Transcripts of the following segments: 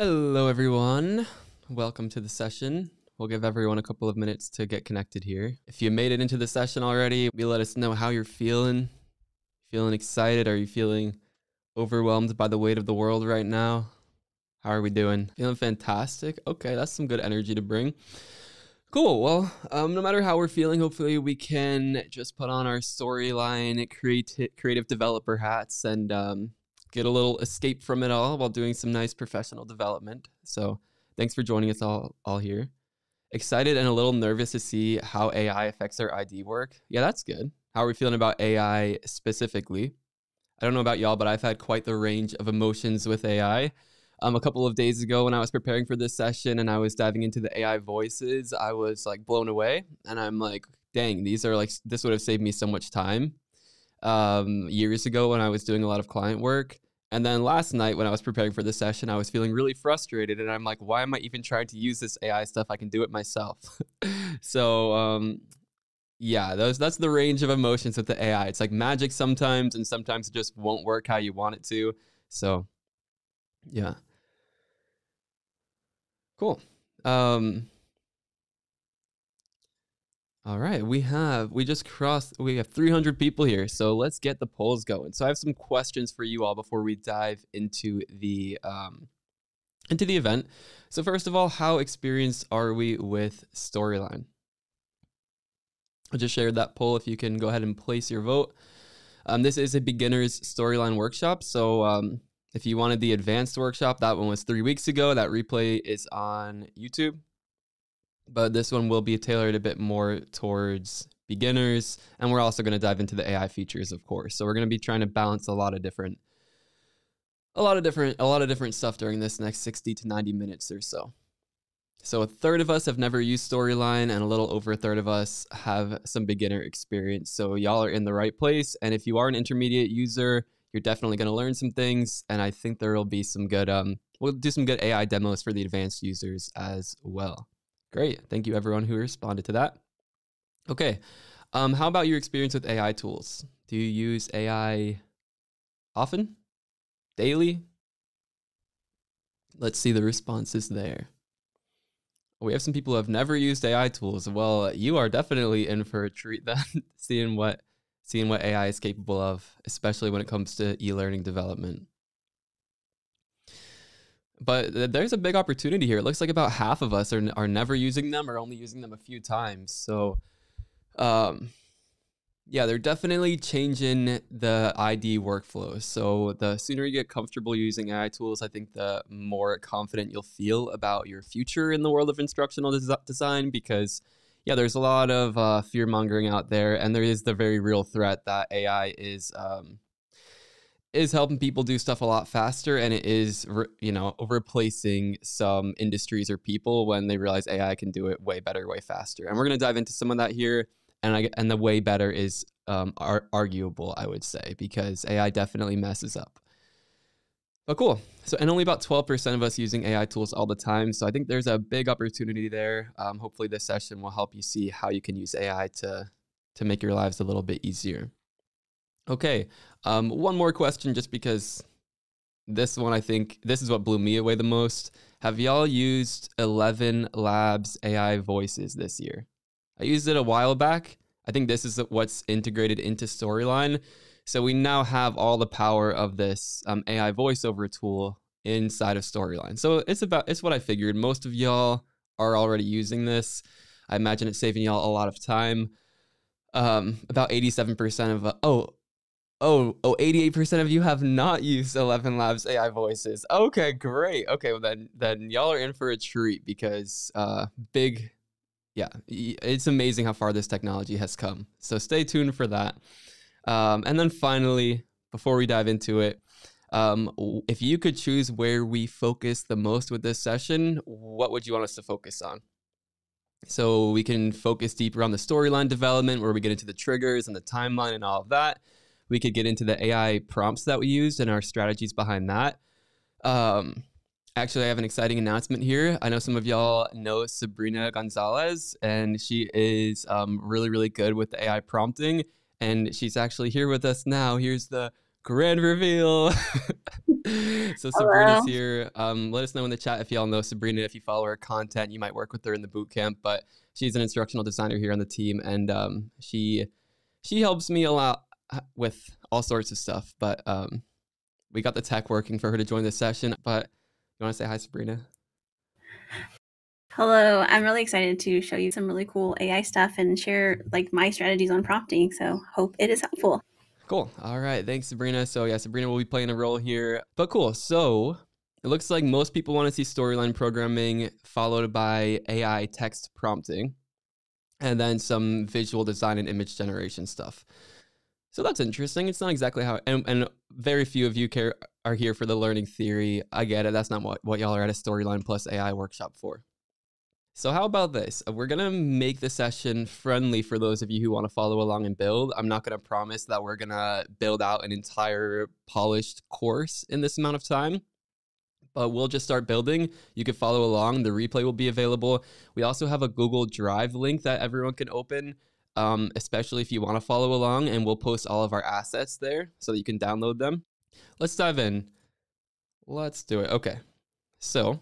Hello, everyone. Welcome to the session. We'll give everyone a couple of minutes to get connected here. If you made it into the session already, let us know how you're feeling. Feeling excited? Are you feeling overwhelmed by the weight of the world right now? How are we doing? Feeling fantastic? Okay, that's some good energy to bring. Cool. Well, no matter how we're feeling, hopefully we can just put on our storyline, creative developer hats, and get a little escape from it all while doing some nice professional development. So thanks for joining us all here. Excited and a little nervous to see how AI affects our ID work. Yeah, that's good. How are we feeling about AI specifically? I don't know about y'all, but I've had quite the range of emotions with AI. A couple of days ago when I was preparing for this session and I was diving into the AI voices, I was like blown away. And I'm like, dang, this would have saved me so much time years ago when I was doing a lot of client work. And then last night when I was preparing for the session, I was feeling really frustrated. And I'm like, why am I even trying to use this AI stuff? I can do it myself. So yeah, that's the range of emotions with the AI. It's like magic sometimes, and sometimes it just won't work how you want it to. So yeah. Cool. All right, we have 300 people here, so let's get the polls going. So I have some questions for you all before we dive into the event. So first of all, how experienced are we with Storyline? I just shared that poll. If you can go ahead and place your vote. This is a beginner's Storyline workshop, so if you wanted the advanced workshop, that one was 3 weeks ago. That replay is on YouTube. But this one will be tailored a bit more towards beginners, and we're also going to dive into the AI features, of course. So we're going to be trying to balance a lot of different stuff during this next 60 to 90 minutes or so. So a third of us have never used Storyline, and a little over a third of us have some beginner experience. So y'all are in the right place. And if you are an intermediate user, you're definitely going to learn some things. And I think there will be some good, we'll do some good AI demos for the advanced users as well. Great. Thank you, everyone who responded to that. Okay. How about your experience with AI tools? Do you use AI often? Daily? Let's see the responses there. We have some people who have never used AI tools. Well, you are definitely in for a treat then, seeing what AI is capable of, especially when it comes to e-learning development. But there's a big opportunity here. It looks like about half of us are never using them or only using them a few times. So, yeah, they're definitely changing the ID workflow. So the sooner you get comfortable using AI tools, I think the more confident you'll feel about your future in the world of instructional design, because yeah, there's a lot of fear mongering out there, and there is the very real threat that AI is helping people do stuff a lot faster, and it is replacing some industries or people when they realize AI can do it way better, way faster. And we're going to dive into some of that here. And the way better is arguable, I would say, because AI definitely messes up. But cool. So, and only about 12% of us using AI tools all the time. So I think there's a big opportunity there. Hopefully this session will help you see how you can use AI to make your lives a little bit easier. Okay. One more question, just because this one, I think this is what blew me away the most. Have y'all used 11 Labs AI voices this year? I used it a while back. I think this is what's integrated into Storyline. So we now have all the power of this AI voiceover tool inside of Storyline. So it's what I figured. Most of y'all are already using this. I imagine it's saving y'all a lot of time. About 87% of 88% of you have not used 11 Labs AI voices. Okay, great. Okay, well then y'all are in for a treat, because yeah, it's amazing how far this technology has come. So stay tuned for that. And then finally, before we dive into it, if you could choose where we focus the most with this session, what would you want us to focus on? So we can focus deeper on the storyline development, where we get into the triggers and the timeline and all of that. We could get into the AI prompts that we used and our strategies behind that. Actually, I have an exciting announcement here. I know some of y'all know Sabrina Gonzalez, and she is really, really good with the AI prompting, and she's actually here with us now. Here's the Grand reveal. So Sabrina's Hello. here. Let us know in the chat if y'all know Sabrina. If you follow her content, you might work with her in the boot camp. But she's an instructional designer here on the team, and she helps me a lot with all sorts of stuff. But we got the tech working for her to join this session. But you want to say hi, Sabrina? Hello. I'm really excited to show you some really cool AI stuff and share like my strategies on prompting. So hope it is helpful. Cool. All right. Thanks, Sabrina. So yeah, Sabrina will be playing a role here. But cool. So it looks like most people want to see storyline programming followed by AI text prompting, and then some visual design and image generation stuff. So that's interesting. It's not exactly how, and very few of you are here for the learning theory. I get it. That's not what y'all are at a storyline plus AI workshop for. So how about this? We're going to make the session friendly for those of you who want to follow along and build. I'm not going to promise that we're going to build out an entire polished course in this amount of time, but we'll just start building. You can follow along. The replay will be available. We also have a Google Drive link that everyone can open, especially if you want to follow along, and we'll post all of our assets there so that you can download them. Let's dive in. Let's do it. Okay. So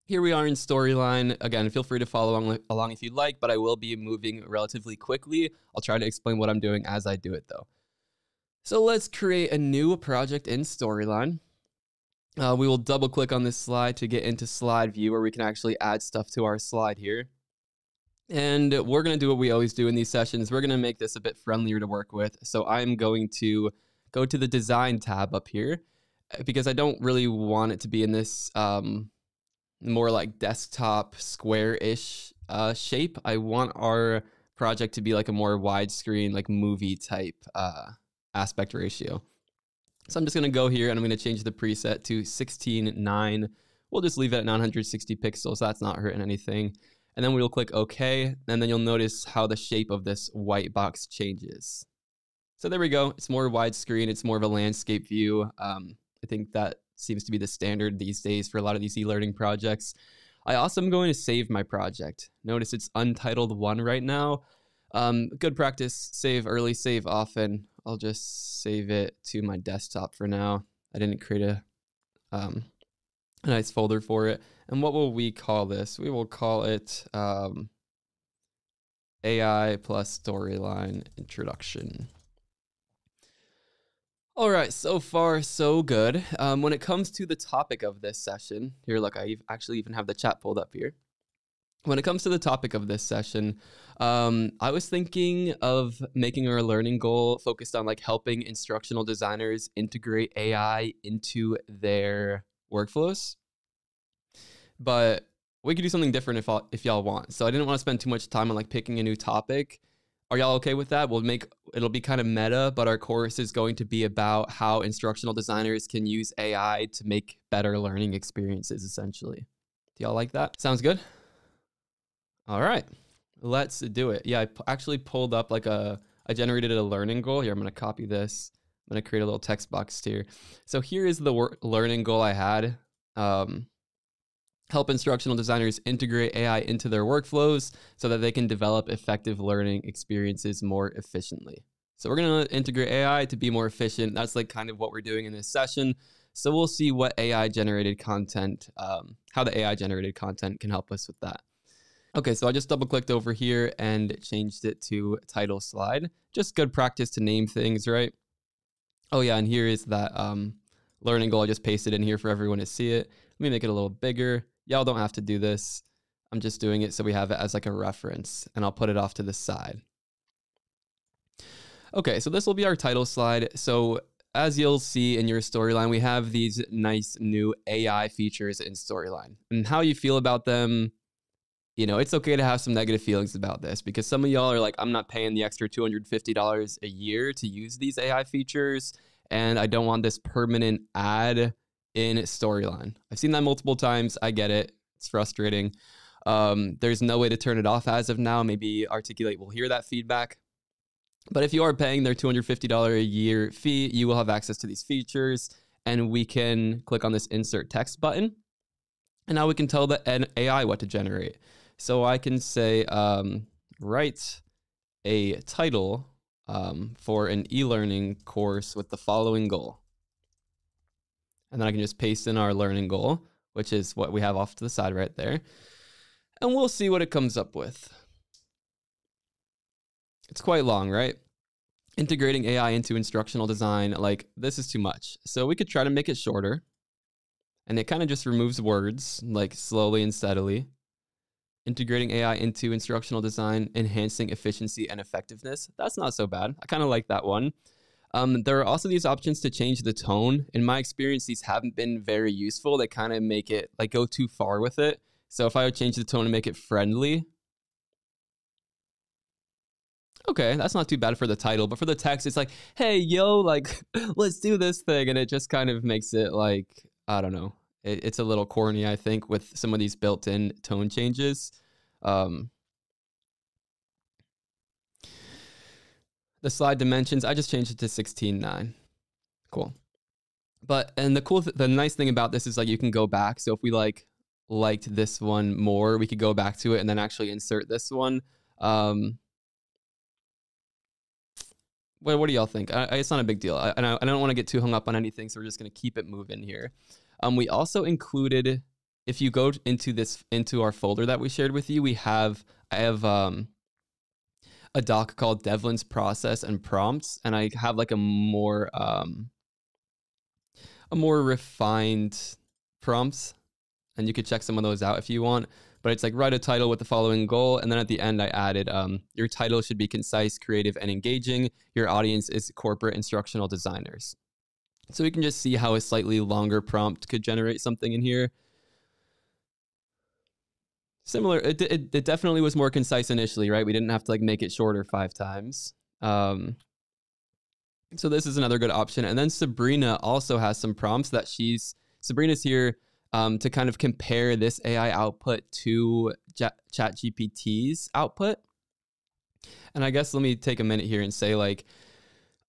here we are in Storyline. Again, feel free to follow along if you'd like, but I will be moving relatively quickly. I'll try to explain what I'm doing as I do it, though. So let's create a new project in Storyline. We will double click on this slide to get into slide view, where we can actually add stuff to our slide here. And we're going to do what we always do in these sessions. We're going to make this a bit friendlier to work with. So I'm going to go to the design tab up here, because I don't really want it to be in this more like desktop square-ish shape. I want our project to be like a more widescreen, like movie type aspect ratio. So I'm just going to go here and I'm going to change the preset to 16:9. We'll just leave it at 960 pixels. That's not hurting anything. And then we'll click OK. And then you'll notice how the shape of this white box changes. So there we go. It's more widescreen. It's more of a landscape view. I think that seems to be the standard these days for a lot of these e-learning projects. I also am going to save my project. Notice it's Untitled 1 right now. Good practice, save early, save often. I'll just save it to my desktop for now. I didn't create a nice folder for it. And what will we call this? We will call it AI plus Storyline Introduction. All right, so far so good. When it comes to the topic of this session, here, look, I actually even have the chat pulled up here. When it comes to the topic of this session, I was thinking of making our learning goal focused on like helping instructional designers integrate AI into their workflows. But we could do something different if y'all want. So I didn't want to spend too much time on like picking a new topic. Are y'all okay with that? It'll be kind of meta, but our course is going to be about how instructional designers can use AI to make better learning experiences, essentially. Do y'all like that? Sounds good? All right, let's do it. Yeah, I actually pulled up like I generated a learning goal. Here, I'm going to copy this. I'm going to create a little text box here. So here is the learning goal I had. Help instructional designers integrate AI into their workflows so that they can develop effective learning experiences more efficiently. So we're going to integrate AI to be more efficient. That's like kind of what we're doing in this session. So we'll see what AI generated content, how the AI generated content can help us with that. Okay, so I just double clicked over here and changed it to title slide. Just good practice to name things, right? Oh yeah, and here is that learning goal. I just pasted in here for everyone to see it. Let me make it a little bigger. Y'all don't have to do this. I'm just doing it so we have it as like a reference, and I'll put it off to the side. Okay, so this will be our title slide. So as you'll see in your Storyline, we have these nice new AI features in Storyline. And how you feel about them, you know, it's okay to have some negative feelings about this, because some of y'all are like, I'm not paying the extra $250 a year to use these AI features, and I don't want this permanent ad in Storyline. I've seen that multiple times. I get it. It's frustrating. There's no way to turn it off as of now. Maybe Articulate will hear that feedback. But if you are paying their $250 a year fee, you will have access to these features, and we can click on this insert text button. And now we can tell the AI what to generate. So I can say, write a title for an e-learning course with the following goal. And then I can just paste in our learning goal, which is what we have off to the side right there. And we'll see what it comes up with. It's quite long, right? Integrating AI into instructional design, like this is too much. So we could try to make it shorter. And it kind of just removes words, like slowly and steadily. Integrating AI into instructional design, enhancing efficiency and effectiveness. That's not so bad. I kind of like that one. There are also these options to change the tone. In my experience, these haven't been very useful. They kind of make it like go too far with it. So if I would change the tone and make it friendly. Okay, that's not too bad for the title, but for the text, it's like, hey, yo, like, let's do this thing. And it just kind of makes it like, I don't know. It's a little corny, I think, with some of these built-in tone changes. The slide dimensions, I just changed it to 16:9. Cool. But, and the nice thing about this is like you can go back. So if we liked this one more, we could go back to it and then actually insert this one. What do y'all think? It's not a big deal. I don't want to get too hung up on anything, so we're just going to keep it moving here. We also included, if you go into our folder that we shared with you, I have a doc called Devlin's Process and Prompts, and I have like a more refined prompts, and you could check some of those out if you want. But it's like write a title with the following goal. And then at the end, I added your title should be concise, creative, and engaging. Your audience is corporate instructional designers. So we can just see how a slightly longer prompt could generate something in here. Similar, it definitely was more concise initially, right? We didn't have to like make it shorter 5 times. So this is another good option. And then Sabrina also has some prompts that Sabrina's here to kind of compare this AI output to ChatGPT's output. And I guess let me take a minute here and say, like,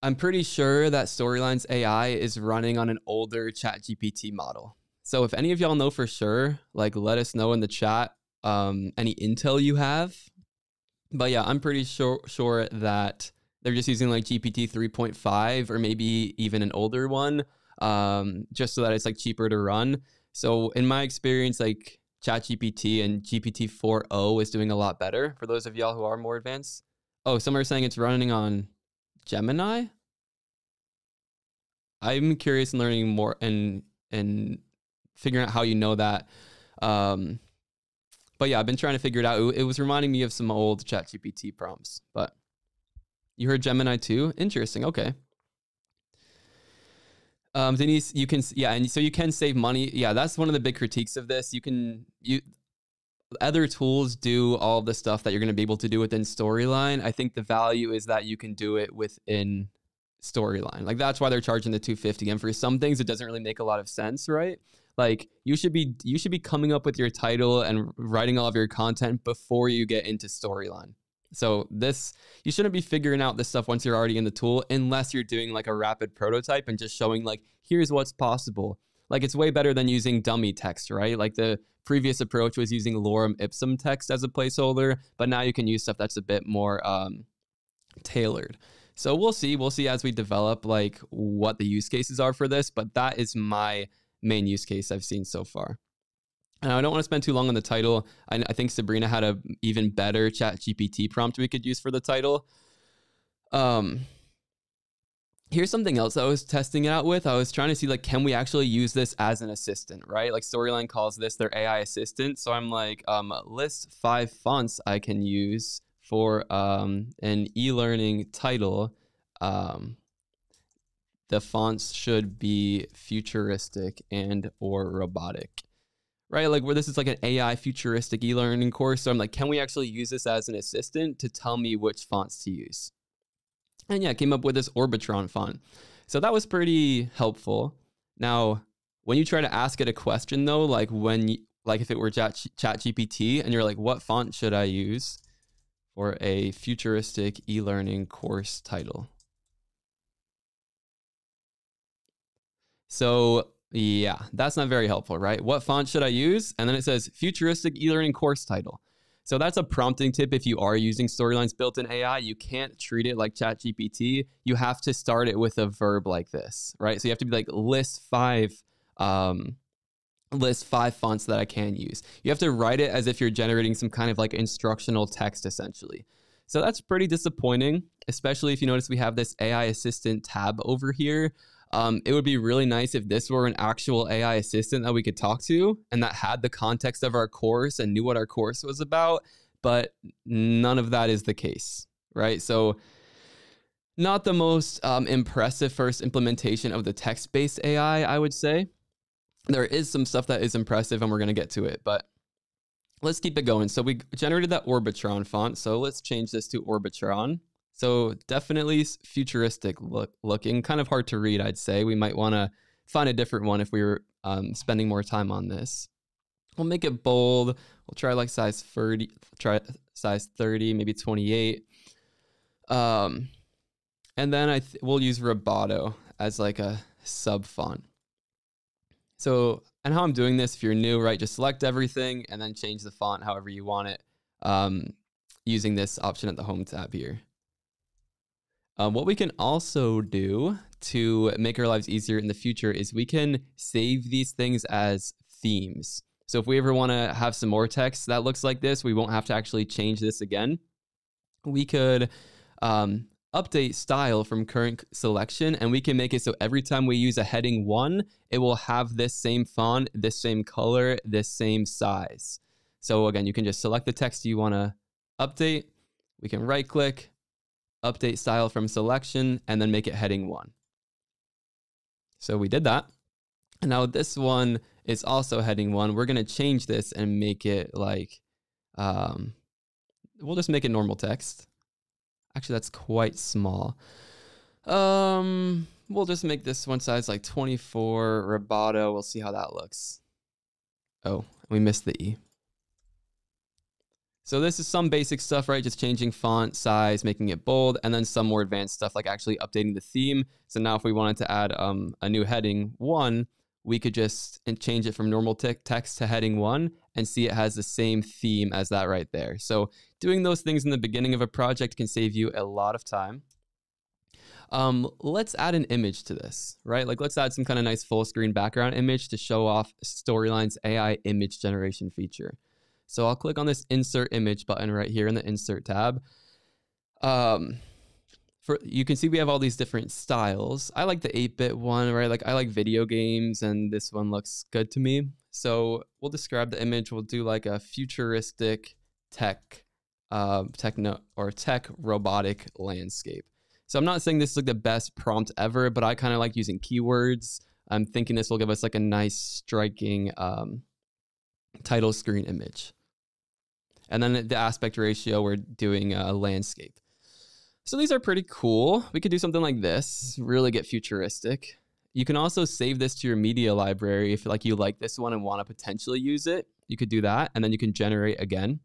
I'm pretty sure that Storyline's AI is running on an older ChatGPT model. So if any of y'all know for sure, like, let us know in the chat any intel you have. But yeah, I'm pretty sure that they're just using like GPT 3.5 or maybe even an older one, just so that it's like cheaper to run. So in my experience, like ChatGPT and GPT-4o is doing a lot better for those of y'all who are more advanced. Oh, some are saying it's running on Gemini. I'm curious in learning more and figuring out how you know that. But yeah, I've been trying to figure it out. It was reminding me of some old ChatGPT prompts, but you heard Gemini too? Interesting. Okay. Denise, you can, yeah, and so you can save money. Yeah, that's one of the big critiques of this. Other tools do all the stuff that you're going to be able to do within Storyline. I think the value is that you can do it within Storyline. Like that's why they're charging the $250. And for some things, it doesn't really make a lot of sense, right? Like you should be coming up with your title and writing all of your content before you get into Storyline. So you shouldn't be figuring out this stuff once you're already in the tool, unless you're doing like a rapid prototype and just showing like, here's what's possible. Like it's way better than using dummy text, right? Like the previous approach was using lorem ipsum text as a placeholder, but now you can use stuff that's a bit more tailored. So we'll see as we develop like what the use cases are for this, but that is my main use case I've seen so far. And I don't want to spend too long on the title. I think Sabrina had a even better ChatGPT prompt we could use for the title. Here's something else I was testing it out with. I was trying to see like, can we actually use this as an assistant, right? Like Storyline calls this their AI assistant. So I'm like, list 5 fonts I can use for an e-learning title. The fonts should be futuristic and or robotic. Right, like where this is like an AI futuristic e-learning course. So I'm like, can we actually use this as an assistant to tell me which fonts to use? And yeah, I came up with this Orbitron font. So that was pretty helpful. Now, when you try to ask it a question though, like if it were ChatGPT and you're like, what font should I use for a futuristic e-learning course title? So yeah, that's not very helpful, right? What font should I use? And then it says futuristic e-learning course title. So that's a prompting tip. If you are using Storylines built in AI, you can't treat it like ChatGPT. You have to start it with a verb like this, right? So you have to be like list five fonts that I can use. You have to write it as if you're generating some kind of like instructional text essentially. So that's pretty disappointing, especially if you notice we have this AI assistant tab over here. It would be really nice if this were an actual AI assistant that we could talk to and that had the context of our course and knew what our course was about, but none of that is the case, right? So not the most impressive first implementation of the text-based AI, I would say. There is some stuff that is impressive and we're going to get to it, but let's keep it going. So we generated that Orbitron font. So let's change this to Orbitron. So definitely futuristic looking, kind of hard to read, I'd say. We might want to find a different one if we were spending more time on this. We'll make it bold. We'll try like size 30, maybe 28. And then we'll use Roboto as like a sub font. So, and how I'm doing this, if you're new, right, just select everything and then change the font however you want it using this option at the home tab here. What we can also do to make our lives easier in the future is we can save these things as themes. So if we ever want to have some more text that looks like this, we won't have to actually change this again. We could update style from current selection, and we can make it so every time we use a heading 1, it will have this same font, this same color, this same size. So again, you can just select the text you want to update. We can right click, update style from selection, and then make it heading 1. So we did that. And now this one is also heading 1. We're going to change this and make it like, we'll just make it normal text. Actually, that's quite small. We'll just make this one size like 24, Roboto. We'll see how that looks. Oh, we missed the E. So this is some basic stuff, right? Just changing font size, making it bold, and then some more advanced stuff like actually updating the theme. So now if we wanted to add a new heading 1, we could just change it from normal text to heading 1 and see it has the same theme as that right there. So doing those things in the beginning of a project can save you a lot of time. Let's add an image to this, right? Like let's add some kind of nice full screen background image to show off Storyline's AI image generation feature. So I'll click on this insert image button right here in the insert tab. You can see we have all these different styles. I like the 8-bit one, right? Like I like video games and this one looks good to me. So we'll describe the image. We'll do like a futuristic tech robotic landscape. So I'm not saying this is like the best prompt ever, but I kind of like using keywords. I'm thinking this will give us like a nice striking title screen image. And then the aspect ratio, we're doing a landscape. So these are pretty cool. We could do something like this, really get futuristic. You can also save this to your media library if like you like this one and want to potentially use it. You could do that, and then you can generate again.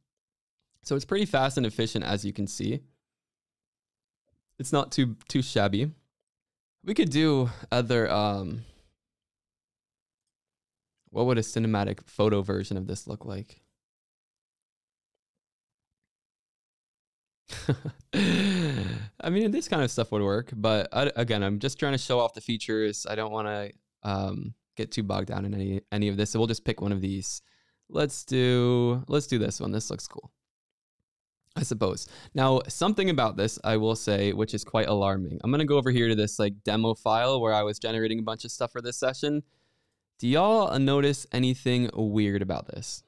So it's pretty fast and efficient, as you can see. It's not too shabby. We could do other, what would a cinematic photo version of this look like? I mean, this kind of stuff would work, but again, I'm just trying to show off the features. I don't want to get too bogged down in any of this, so we'll just pick one of these. Let's do this one. This looks cool, I suppose. Now, something about this I will say, which is quite alarming. I'm gonna go over here to this like demo file where I was generating a bunch of stuff for this session. Do y'all notice anything weird about this?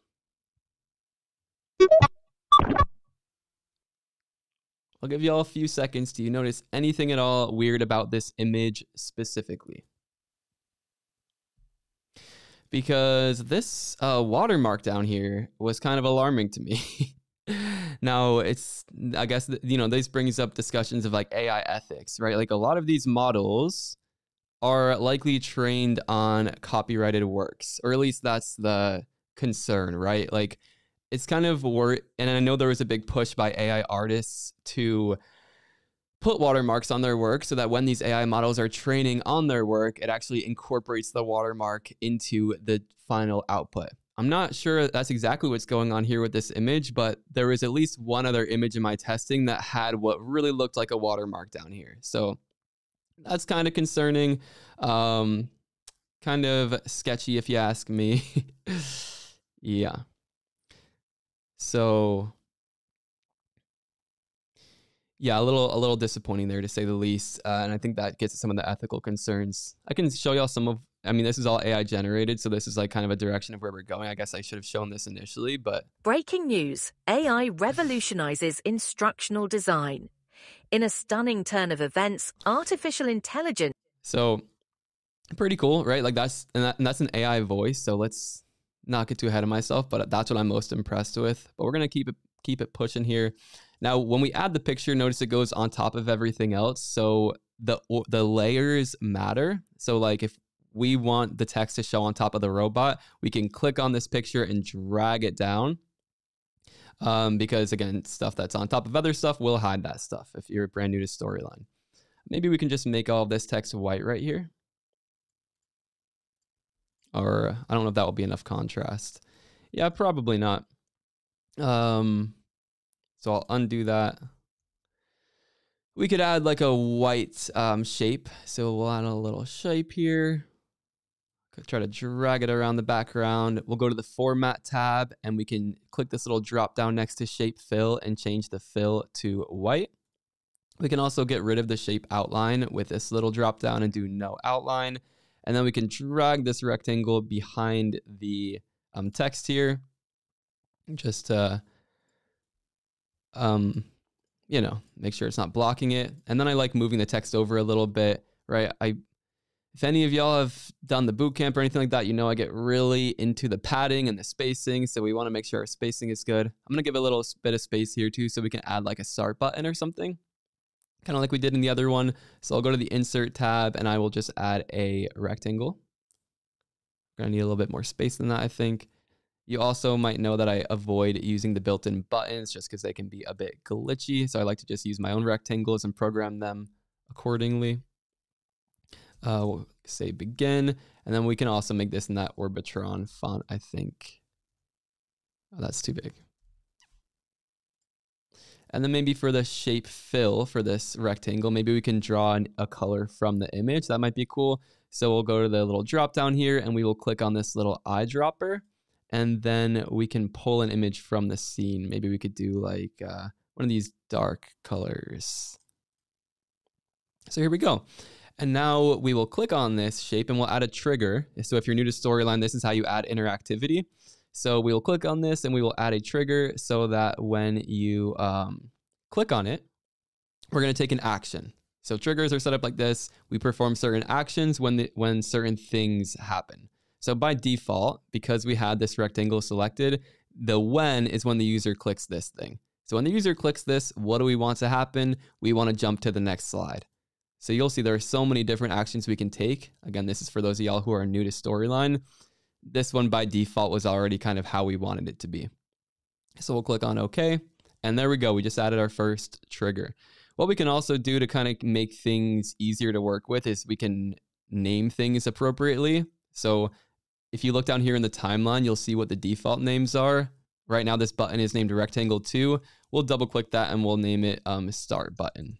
I'll give y'all a few seconds. Do you notice anything at all weird about this image specifically? Because this watermark down here was kind of alarming to me. Now, I guess, this brings up discussions of like AI ethics, right? Like a lot of these models are likely trained on copyrighted works, or at least that's the concern, right? Like, it's kind of and I know there was a big push by AI artists to put watermarks on their work so that when these AI models are training on their work, it actually incorporates the watermark into the final output. I'm not sure that's exactly what's going on here with this image, but there was at least one other image in my testing that had what really looked like a watermark down here. So that's kind of concerning. Kind of sketchy if you ask me. Yeah. So yeah, a little disappointing there to say the least. And I think that gets at some of the ethical concerns. I can show y'all some of, I mean, this is all AI generated, so this is like kind of a direction of where we're going. I guess I should have shown this initially, but. Breaking news: AI revolutionizes instructional design. In a stunning turn of events, artificial intelligence. So pretty cool, right? Like that's an AI voice. So let's not get too ahead of myself, but that's what I'm most impressed with. But we're gonna keep it pushing here. Now, when we add the picture, notice it goes on top of everything else. So the layers matter. So like if we want the text to show on top of the robot, we can click on this picture and drag it down. Because again, stuff that's on top of other stuff will hide that stuff if you're brand new to Storyline. Maybe we can just make all of this text white right here. Or I don't know if that will be enough contrast. Yeah, probably not. So I'll undo that. We could add like a white shape. So we'll add a little shape here. Could try to drag it around the background. We'll go to the Format tab and we can click this little drop down next to Shape Fill and change the fill to white. We can also get rid of the shape outline with this little drop down and do no outline. And then we can drag this rectangle behind the text here. Just to, you know, make sure it's not blocking it. And then I like moving the text over a little bit, right? If any of y'all have done the boot camp or anything like that, you know I get really into the padding and the spacing. So we want to make sure our spacing is good. I'm going to give a little bit of space here too, so we can add like a start button or something, kind of like we did in the other one. So I'll go to the Insert tab and I will just add a rectangle. I'm going to need a little bit more space than that, I think. You also might know that I avoid using the built-in buttons just because they can be a bit glitchy. So I like to just use my own rectangles and program them accordingly. We'll say begin, and then we can also make this in that Orbitron font, I think. Oh, that's too big. And then maybe for the shape fill for this rectangle, maybe we can draw a color from the image. That might be cool. So we'll go to the little drop down here and we will click on this little eyedropper, and then we can pull an image from the scene. Maybe we could do like one of these dark colors. So here we go. And now we will click on this shape and we'll add a trigger. So if you're new to Storyline, this is how you add interactivity. So we will click on this and we will add a trigger so that when you click on it, we're going to take an action. So triggers are set up like this. We perform certain actions when certain things happen. So by default, because we had this rectangle selected, the when is when the user clicks this thing. So when the user clicks this, what do we want to happen? We want to jump to the next slide. So you'll see there are so many different actions we can take. Again, this is for those of y'all who are new to Storyline. This one by default was already kind of how we wanted it to be. So we'll click on OK. And there we go. We just added our first trigger. What we can also do to kind of make things easier to work with is we can name things appropriately. So if you look down here in the timeline, you'll see what the default names are. Right now, this button is named Rectangle 2. We'll double click that and we'll name it Start Button.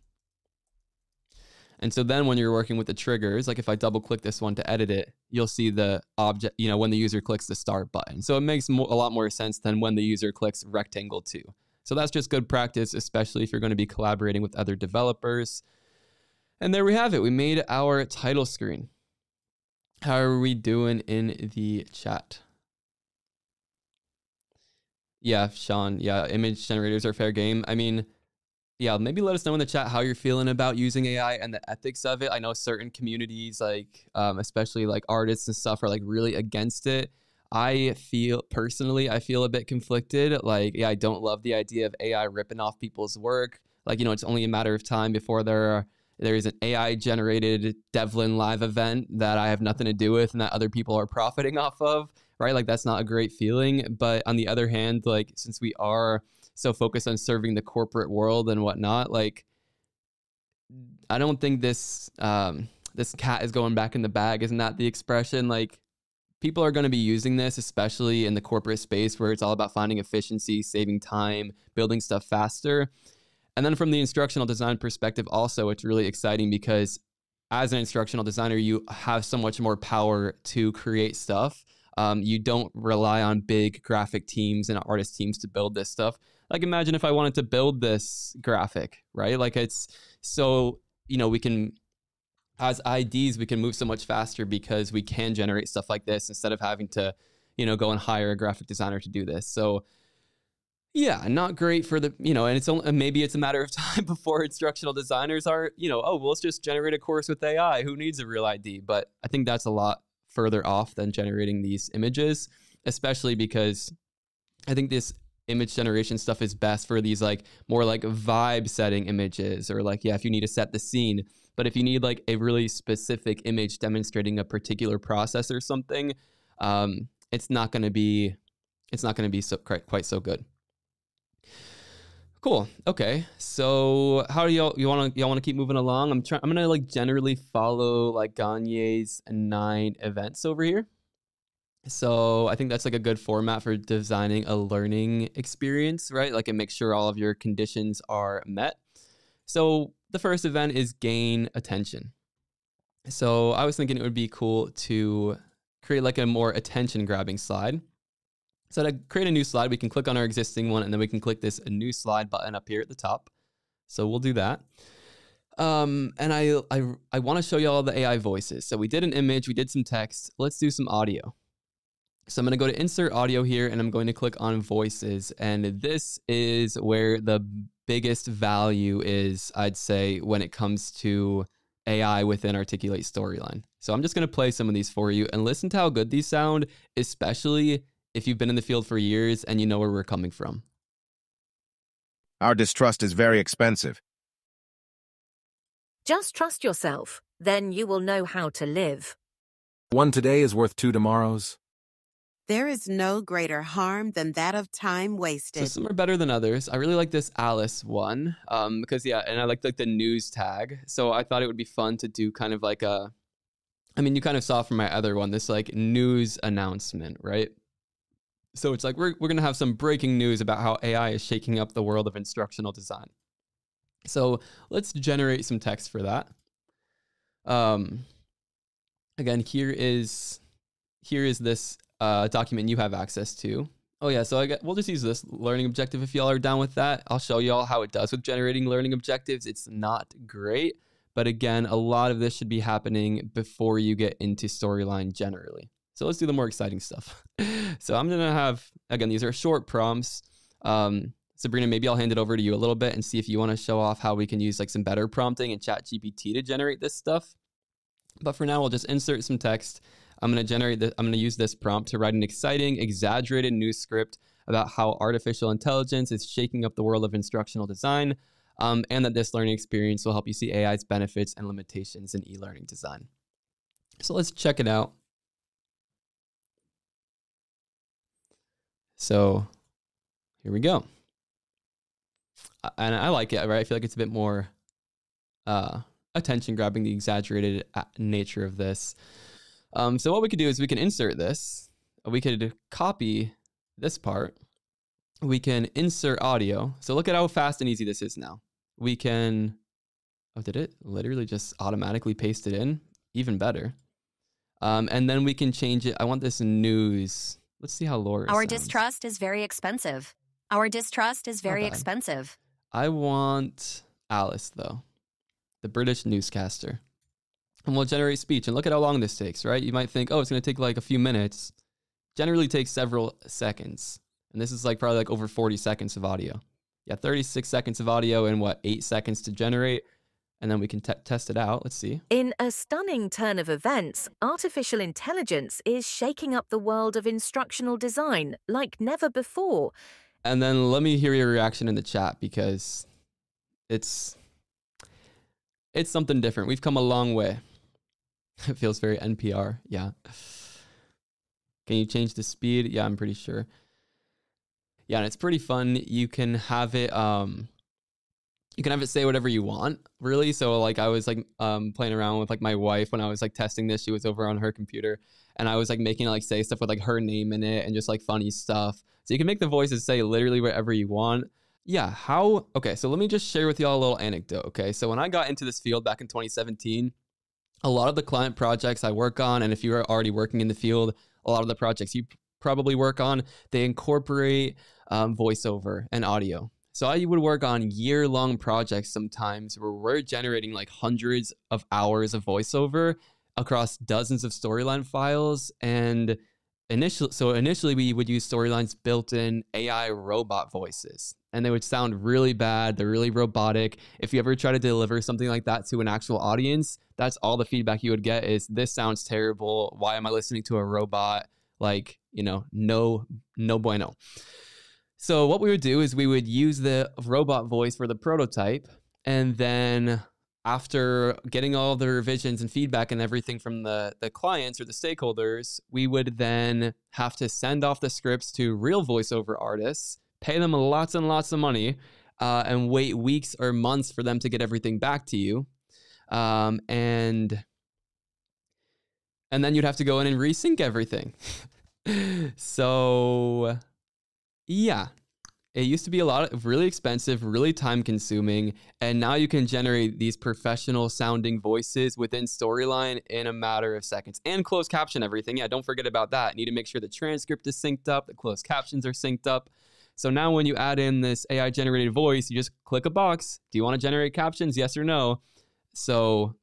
And so then when you're working with the triggers, like if I double click this one to edit it, you'll see the object, you know, when the user clicks the start button. So it makes a lot more sense than when the user clicks rectangle 2. So that's just good practice, especially if you're going to be collaborating with other developers. And there we have it. We made our title screen. How are we doing in the chat? Yeah, Sean. Yeah, image generators are fair game. I mean, yeah, maybe let us know in the chat how you're feeling about using AI and the ethics of it. I know certain communities, like especially like artists and stuff, are like really against it. I feel a bit conflicted. Like, yeah, I don't love the idea of AI ripping off people's work. Like, you know, it's only a matter of time before there is an AI generated Devlin live event that I have nothing to do with and that other people are profiting off of, right? Like, that's not a great feeling. But on the other hand, like, since we are so focused on serving the corporate world and whatnot, like, I don't think this cat is going back in the bag. Isn't that the expression? Like, people are going to be using this, especially in the corporate space where it's all about finding efficiency, saving time, building stuff faster. And then from the instructional design perspective, also, it's really exciting because as an instructional designer, you have so much more power to create stuff. You don't rely on big graphic teams and artist teams to build this stuff. Like, imagine if I wanted to build this graphic, right? Like, it's so, we can, as IDs, we can move so much faster because we can generate stuff like this instead of having to, go and hire a graphic designer to do this. So yeah, not great for the, and it's only, maybe it's a matter of time before instructional designers are, oh, well, let's just generate a course with AI. Who needs a real ID? But I think that's a lot further off than generating these images, especially because I think this image generation stuff is best for these like more like vibe setting images, or like, if you need to set the scene. But if you need like a really specific image demonstrating a particular process or something, it's not going to be so quite so good. Cool. Okay. So how do y'all want to keep moving along? I'm going to like generally follow like Gagne's 9 events over here. So I think that's like a good format for designing a learning experience, right? Like, it makes sure all of your conditions are met. So the first event is gain attention. So I was thinking it would be cool to create like a more attention grabbing slide. So to create a new slide, we can click on our existing one, and then we can click this new slide button up here at the top. So we'll do that. And I want to show you all the AI voices. So we did an image, we did some text. Let's do some audio. So I'm going to go to insert audio here, and I'm going to click on voices. And this is where the biggest value is, I'd say, when it comes to AI within Articulate Storyline. So I'm just going to play some of these for you and listen to how good these sound, especially if you've been in the field for years and you know where we're coming from. Our distrust is very expensive. Just trust yourself, then you will know how to live. One today is worth 2 tomorrows. There is no greater harm than that of time wasted. So some are better than others. I really like this Alice one because, and I like the news tag. So I thought it would be fun to do kind of like you kind of saw from my other one, this like news announcement, right? So it's like we're going to have some breaking news about how AI is shaking up the world of instructional design. So let's generate some text for that. Again, here is this document you have access to. Oh yeah, so we'll just use this learning objective if y'all are down with that. I'll show y'all how it does with generating learning objectives. It's not great, but again, a lot of this should be happening before you get into Storyline generally. So let's do the more exciting stuff. So I'm going to have, again, these are short prompts. Sabrina, maybe I'll hand it over to you a little bit and see if you want to show off how we can use like some better prompting in ChatGPT to generate this stuff. But for now, we'll just insert some text. I'm going to use this prompt to write an exciting, exaggerated news script about how artificial intelligence is shaking up the world of instructional design, and that this learning experience will help you see AI's benefits and limitations in e-learning design. So let's check it out. So here we go. And I like it, right? I feel like it's a bit more attention grabbing, the exaggerated nature of this. So what we could do is we can insert this. We could copy this part. We can insert audio. So look at how fast and easy this is now. We can, did it literally just automatically paste it in? Even better. And then we can change it. I want this news. Let's see how Laura Our sounds. distrust is very expensive. Our distrust is very expensive. I want Alice, though, the British newscaster. And we'll generate speech. And look at how long this takes, right? You might think, oh, it's going to take like a few minutes. Generally takes several seconds. And this is like probably like over 40 seconds of audio. Yeah, 36 seconds of audio and 8 seconds to generate. And then we can test it out. Let's see. In a stunning turn of events, artificial intelligence is shaking up the world of instructional design like never before. And then let me hear your reaction in the chat, because it's something different. We've come a long way. It feels very NPR. Yeah. Can you change the speed? Yeah, I'm pretty sure. Yeah, and it's pretty fun. You can have it say whatever you want, really. So like I was like playing around with like my wife when I was like testing this. She was over on her computer, and I was like making it like say stuff with like her name in it and just like funny stuff. So you can make the voices say literally whatever you want. Yeah, okay, so let me just share with y'all a little anecdote, okay? So when I got into this field back in 2017, a lot of the client projects I work on, and if you're already working in the field, a lot of the projects you probably work on, they incorporate voiceover and audio. So I would work on year-long projects sometimes where we're generating like hundreds of hours of voiceover across dozens of storyline files. And initially we would use storylines built in AI robot voices, and they would sound really bad. They're really robotic. If you ever try to deliver something like that to an actual audience, that's all the feedback you would get is, this sounds terrible. Why am I listening to a robot? Like, no bueno. So what we would do is we would use the robot voice for the prototype, and then after getting all the revisions and feedback and everything from the clients or the stakeholders, we would then have to send off the scripts to real voiceover artists, pay them lots and lots of money, and wait weeks or months for them to get everything back to you. And then you'd have to go in and resync everything. So yeah, it used to be a lot of really expensive, really time consuming. And now you can generate these professional sounding voices within Storyline in a matter of seconds, and closed caption everything. Yeah, don't forget about that. You need to make sure the transcript is synced up, the closed captions are synced up. So now when you add in this AI generated voice, you just click a box. Do you want to generate captions? Yes or no? So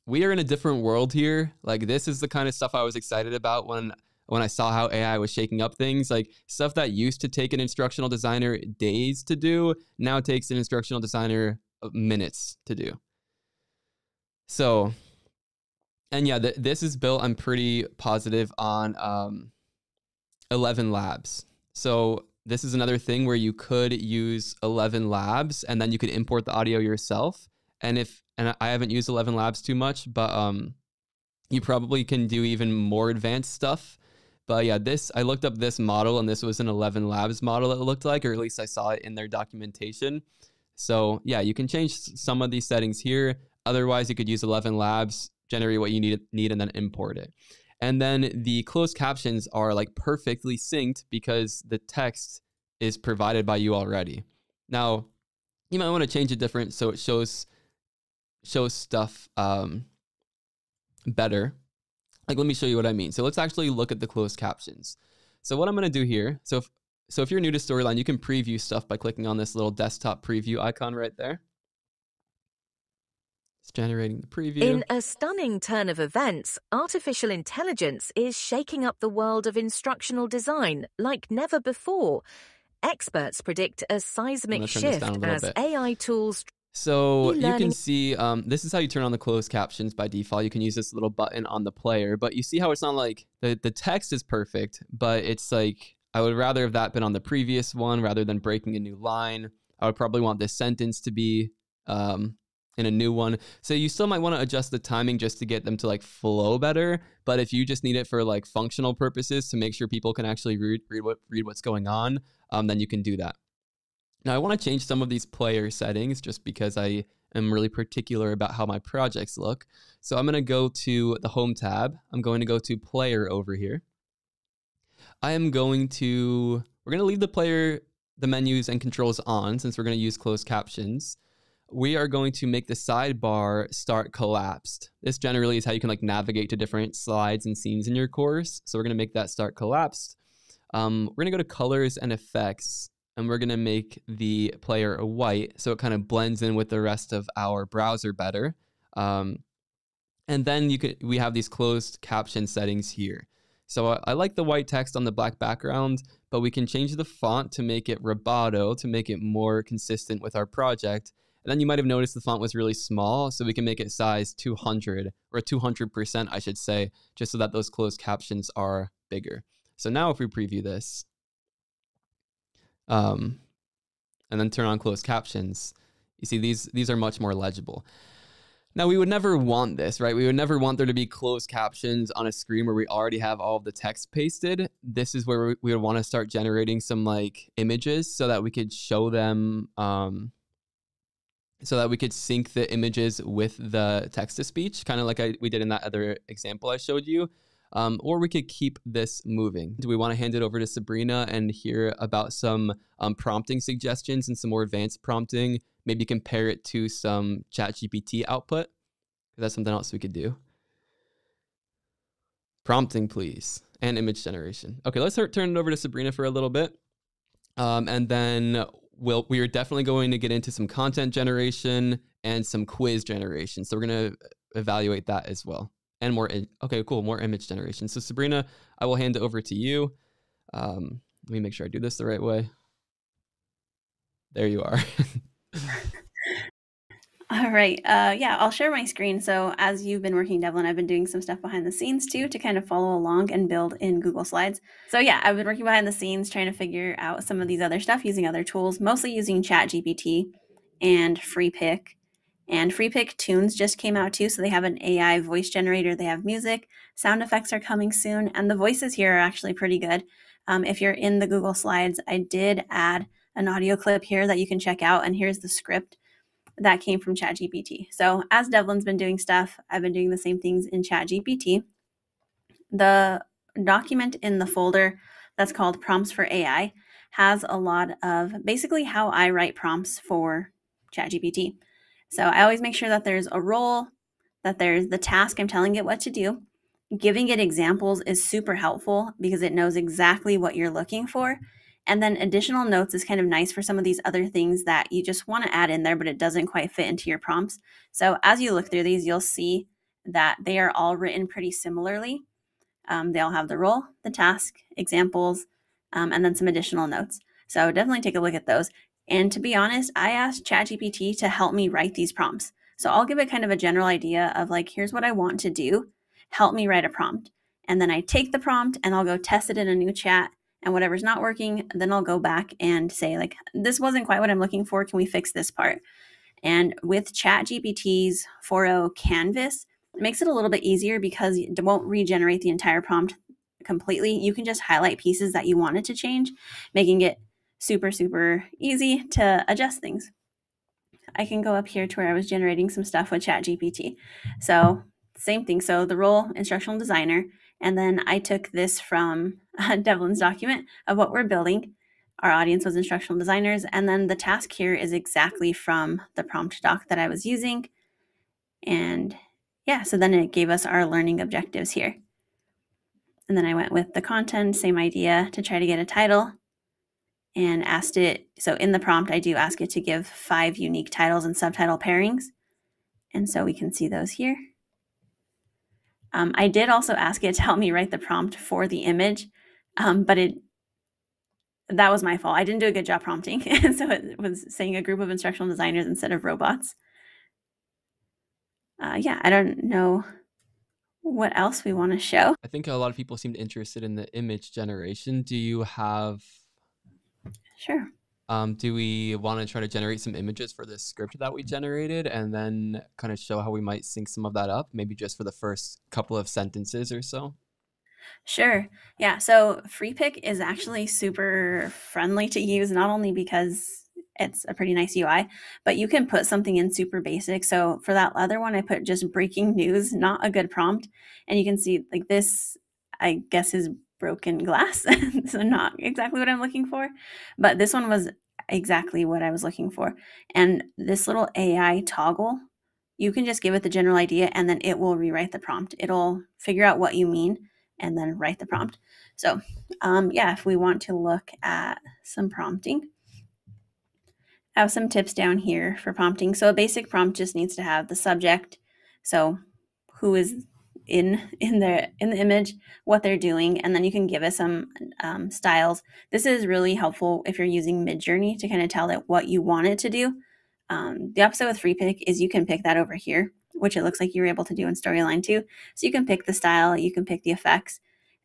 we are in a different world here. Like, this is the kind of stuff I was excited about when I saw how AI was shaking up things. Like, stuff that used to take an instructional designer days to do now takes an instructional designer minutes to do. So, and yeah, this is built, I'm pretty positive, on 11 Labs. So this is another thing where you could use 11 Labs and then you could import the audio yourself. And I haven't used 11 Labs too much, but you probably can do even more advanced stuff. But yeah, I looked up this model, and this was an 11 Labs model, it looked like, or at least I saw it in their documentation. So yeah, you can change some of these settings here. Otherwise, you could use 11 Labs, generate what you need, and then import it. And then the closed captions are like perfectly synced because the text is provided by you already. Now, you might want to change it different so it shows stuff better. Like, let me show you what I mean. So let's actually look at the closed captions. So what I'm going to do here, so if you're new to Storyline, you can preview stuff by clicking on this little desktop preview icon right there. It's generating the preview. In a stunning turn of events, artificial intelligence is shaking up the world of instructional design like never before. Experts predict a seismic shift as AI tools... So you can see, this is how you turn on the closed captions by default. You can use this little button on the player, but you see how it's not like, the text is perfect, but it's like, I would rather have that been on the previous one rather than breaking a new line. I would probably want this sentence to be in a new one. So you still might want to adjust the timing just to get them to like flow better. But if you just need it for like functional purposes to make sure people can actually read what's going on, then you can do that. Now, I want to change some of these player settings just because I am really particular about how my projects look. So I'm going to go to the Home tab. I'm going to go to Player over here. We're going to leave the menus and controls on since we're going to use closed captions. We are going to make the sidebar start collapsed. This generally is how you can like navigate to different slides and scenes in your course. So we're going to make that start collapsed. We're going to go to Colors and Effects. And we're going to make the player a white so it kind of blends in with the rest of our browser better. And then we have these closed caption settings here. So I like the white text on the black background, but we can change the font to make it Roboto to make it more consistent with our project. And then you might have noticed the font was really small, so we can make it size 200 or 200%, I should say, just so that those closed captions are bigger. So now if we preview this, and then turn on closed captions, you see these are much more legible. Now, we would never want this, right? We would never want there to be closed captions on a screen where we already have all of the text pasted. This is where we would want to start generating some like images so that we could show them, so that we could sync the images with the text to speech, kind of like we did in that other example I showed you. or we could keep this moving. Do we want to hand it over to Sabrina and hear about some prompting suggestions and some more advanced prompting? Maybe compare it to some ChatGPT output? That's something else we could do. Prompting, please, and image generation. Okay, let's turn it over to Sabrina for a little bit. And then we are definitely going to get into some content generation and some quiz generation. So we're going to evaluate that as well. And more, okay, cool, more image generation. So Sabrina, I will hand it over to you. Let me make sure I do this the right way. There you are. All right. Yeah, I'll share my screen. So as you've been working, Devlin, I've been doing some stuff behind the scenes too to kind of follow along and build in Google Slides. So yeah, I've been working behind the scenes trying to figure out some of these other stuff using other tools, mostly using ChatGPT and Freepik. And Freepik Tunes just came out too. So they have an AI voice generator. They have music. Sound effects are coming soon. And the voices here are actually pretty good. If you're in the Google Slides, I did add an audio clip here that you can check out. And here's the script that came from ChatGPT. So as Devlin's been doing stuff, I've been doing the same things in ChatGPT. The document in the folder that's called Prompts for AI has a lot of basically how I write prompts for ChatGPT. So I always make sure that there's a role, that there's the task I'm telling it what to do. Giving it examples is super helpful because it knows exactly what you're looking for. And then additional notes is kind of nice for some of these other things that you just want to add in there, but it doesn't quite fit into your prompts. So as you look through these, you'll see that they are all written pretty similarly. They all have the role, the task, examples, and then some additional notes. So definitely take a look at those. And to be honest, I asked ChatGPT to help me write these prompts. So I'll give it kind of a general idea of like, here's what I want to do. Help me write a prompt. And then I take the prompt and I'll go test it in a new chat. And whatever's not working, then I'll go back and say like, this wasn't quite what I'm looking for. Can we fix this part? And with ChatGPT's 4.0 Canvas, it makes it a little bit easier because it won't regenerate the entire prompt completely. You can just highlight pieces that you wanted to change, making it super, super easy to adjust things. I can go up here to where I was generating some stuff with ChatGPT. So same thing. So the role, instructional designer. And then I took this from Devlin's document of what we're building. Our audience was instructional designers. And then the task here is exactly from the prompt doc that I was using. And yeah, so then it gave us our learning objectives here. And then I went with the content, same idea, to try to get a title and asked it. So in the prompt, I do ask it to give 5 unique titles and subtitle pairings. And so we can see those here. I did also ask it to help me write the prompt for the image, but that was my fault. I didn't do a good job prompting. And so it was saying a group of instructional designers instead of robots. Yeah, I don't know what else we want to show. I think a lot of people seemed interested in the image generation. Do you have... Sure. Do we want to try to generate some images for this script that we generated and then kind of show how we might sync some of that up, maybe just for the first couple of sentences or so? Sure. Yeah. So Freepik is actually super friendly to use, not only because it's a pretty nice UI, but you can put something in super basic. So for that other one, I put just breaking news, not a good prompt. And you can see like this, I guess, is broken glass. So not exactly what I'm looking for, but this one was exactly what I was looking for. And this little AI toggle, you can just give it the general idea and then it will rewrite the prompt. It'll figure out what you mean and then write the prompt. So yeah, if we want to look at some prompting, I have some tips down here for prompting. So a basic prompt just needs to have the subject. So who is in the image, what they're doing, and then you can give it some styles. This is really helpful if you're using Midjourney to kind of tell it what you want it to do. The opposite with Freepik is you can pick that over here, which it looks like you're able to do in Storyline too. So you can pick the style, you can pick the effects.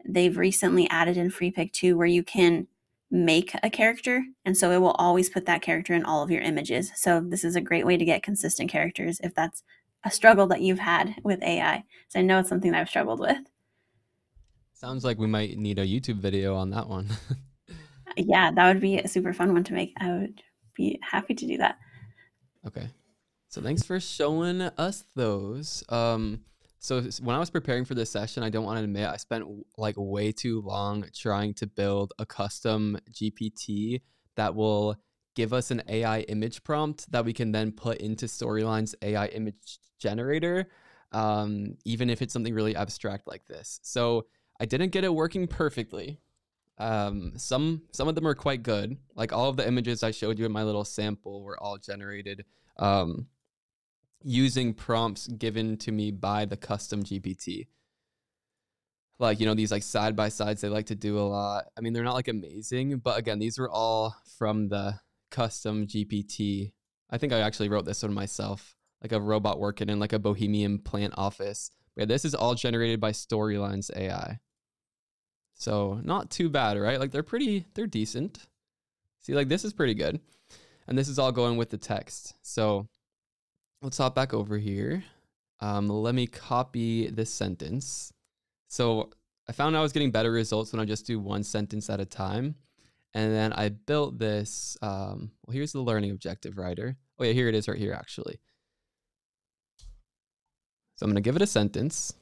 They've recently added in Freepik too, where you can make a character, and so it will always put that character in all of your images. So this is a great way to get consistent characters if that's a struggle that you've had with AI. So I know it's something that I've struggled with. Sounds like we might need a YouTube video on that one. Yeah, that would be a super fun one to make. I would be happy to do that. Okay. So thanks for showing us those. So when I was preparing for this session, I don't want to admit, I spent like way too long trying to build a custom GPT that will give us an AI image prompt that we can then put into Storyline's AI image generator, even if it's something really abstract like this. So I didn't get it working perfectly. Some of them are quite good. Like all of the images I showed you in my little sample were all generated using prompts given to me by the custom GPT. Like, you know, these like side by sides they like to do a lot. I mean, they're not like amazing, but again, these were all from the custom GPT. I think I actually wrote this one myself, like a robot working in like a bohemian plant office. But yeah, this is all generated by Storyline's AI. So not too bad, right? Like they're decent. See, like this is pretty good. And this is all going with the text. So let's hop back over here. Let me copy this sentence. So I found I was getting better results when I just do one sentence at a time. And then I built this. Well, here's the learning objective writer. Oh yeah, here it is right here actually. So I'm going to give it a sentence.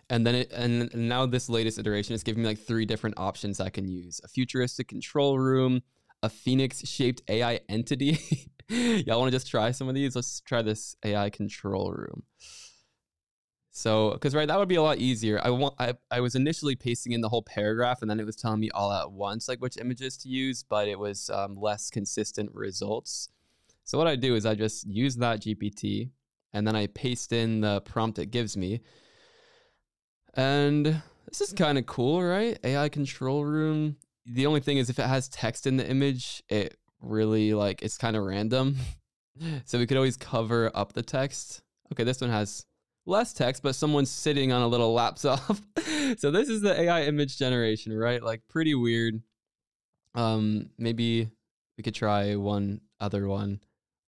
And then and now this latest iteration is giving me like 3 different options I can use. A futuristic control room, a phoenix-shaped AI entity. Y'all want to just try some of these? Let's try this AI control room. So, because right, that would be a lot easier. I was initially pasting in the whole paragraph, and then it was telling me all at once like which images to use, but it was less consistent results. So what I do is I just use that GPT, and then I paste in the prompt it gives me. And this is kind of cool, right? AI control room. The only thing is if it has text in the image, it really like, it's kind of random. So we could always cover up the text. Okay, this one has less text, but someone's sitting on a little laptop. So this is the AI image generation, right? Like pretty weird. Maybe we could try one other one.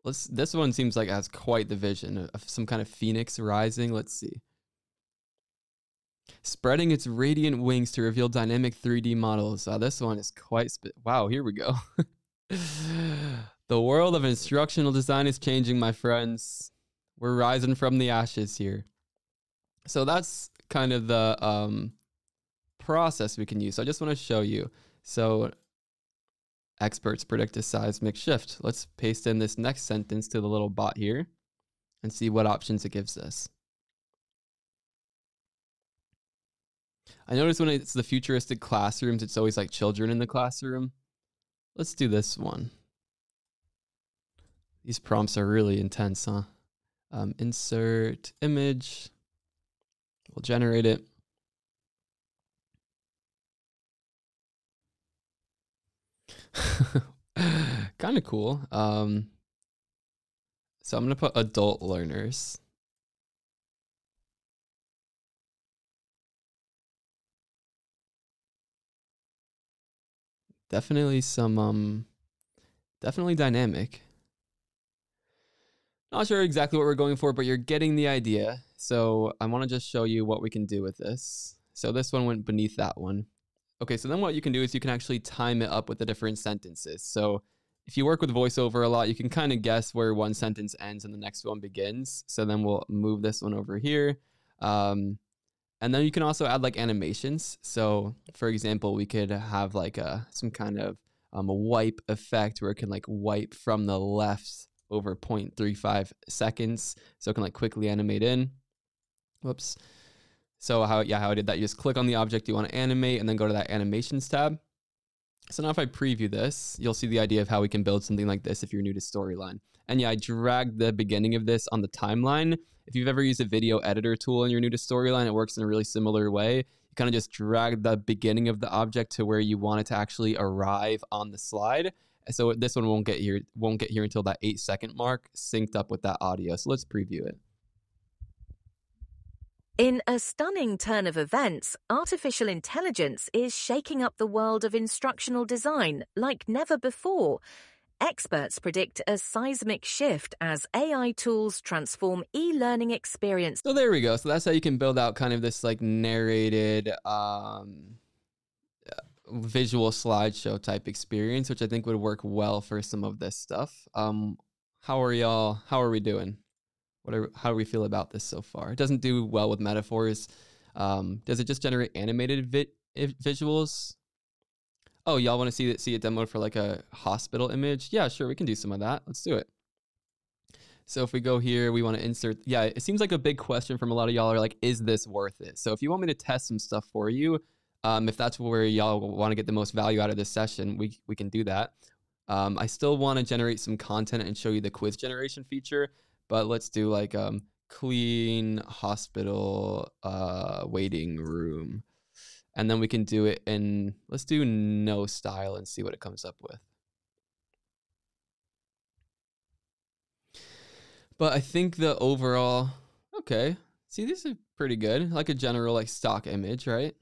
This one seems like it has quite the vision of some kind of phoenix rising. Let's see. Spreading its radiant wings to reveal dynamic 3D models. This one is quite... Wow, here we go. The world of instructional design is changing, my friends. We're rising from the ashes here. So that's kind of the process we can use. So I just want to show you. So experts predict a seismic shift. Let's paste in this next sentence to the little bot here and see what options it gives us. I notice when it's the futuristic classrooms, it's always like children in the classroom. Let's do this one. These prompts are really intense, huh? Insert image. We'll generate it. Kind of cool. So I'm going to put adult learners. Definitely some, definitely dynamic. Not sure exactly what we're going for, but you're getting the idea. So I want to just show you what we can do with this. So this one went beneath that one. Okay, so then what you can do is you can actually time it up with the different sentences. So if you work with VoiceOver a lot, you can kind of guess where one sentence ends and the next one begins. So then we'll move this one over here. And then you can also add like animations. So for example, we could have like some kind of a wipe effect where it can like wipe from the left over 0.35 seconds. So it can like quickly animate in. Whoops. So how I did that, you just click on the object you want to animate and then go to that animations tab. So now if I preview this, you'll see the idea of how we can build something like this if you're new to Storyline. And yeah, I dragged the beginning of this on the timeline. If you've ever used a video editor tool and you're new to Storyline, it works in a really similar way. You kind of just drag the beginning of the object to where you want it to actually arrive on the slide. So this one won't get here until that 8-second mark, synced up with that audio. So let's preview it. In a stunning turn of events, artificial intelligence is shaking up the world of instructional design like never before. Experts predict a seismic shift as AI tools transform e-learning experience. So there we go. So that's how you can build out kind of this like narrated visual slideshow type experience, which I think would work well for some of this stuff. How are we doing? How do we feel about this so far? It doesn't do well with metaphors. Does it just generate animated visuals? Oh, y'all want to see it demoed for like a hospital image? Yeah, sure, we can do some of that. Let's do it. So if we go here, we want to insert. Yeah, it seems like a big question from a lot of y'all are like, is this worth it? So if you want me to test some stuff for you, if that's where y'all want to get the most value out of this session, we can do that. I still want to generate some content and show you the quiz generation feature, but let's do like clean hospital waiting room. And then we can do it in, let's do no style and see what it comes up with. But I think the overall, okay. See, these are pretty good. Like a general like stock image, right?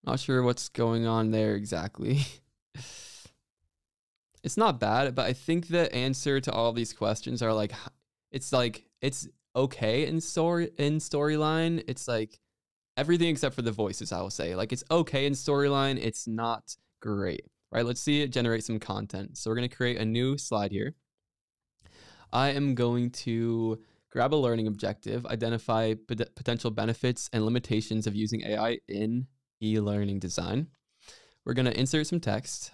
Not sure what's going on there exactly. It's not bad, but I think the answer to all these questions are like, it's okay in storyline. It's like everything except for the voices, I will say. Like it's okay in storyline. It's not great, right? Let's see it generate some content. So we're going to create a new slide here. I am going to grab a learning objective, identify potential benefits and limitations of using AI in e-learning design. We're going to insert some text,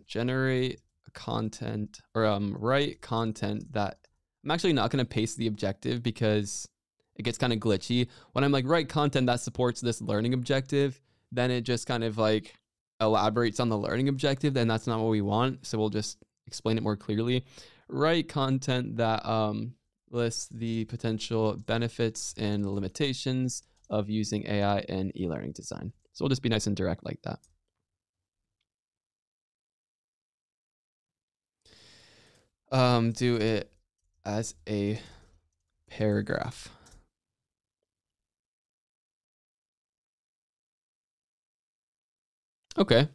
generate content, or write content that I'm actually not going to paste the objective because it gets kind of glitchy. When I'm like, write content that supports this learning objective, then it just kind of like elaborates on the learning objective, and that's not what we want. So we'll just explain it more clearly. Write content that lists the potential benefits and limitations of using AI in e-learning design. So we'll just be nice and direct like that. Do it as a paragraph. Okay.